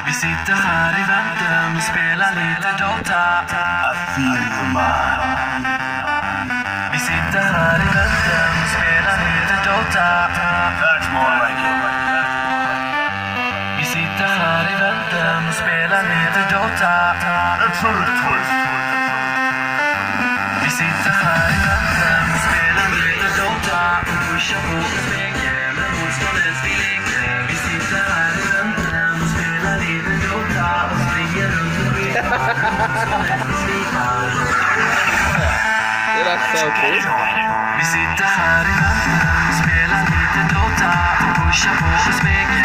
Vi sitter här i väntan och spelar lite Dota. Vi sitter här i väntan och spelar lite Dota. Vi sitter här i väntan och spelar lite Dota. Vi sitter här i väntan och spelar lite Dota. Och pushar på och smeker med motståndets leker. Vi sitter här i väntan och spelar lite Dota. Och springer runt och skepar motståndets slipar. Det är så kul. Vi sitter här i väntan och spelar lite Dota. Och pushar på och smeker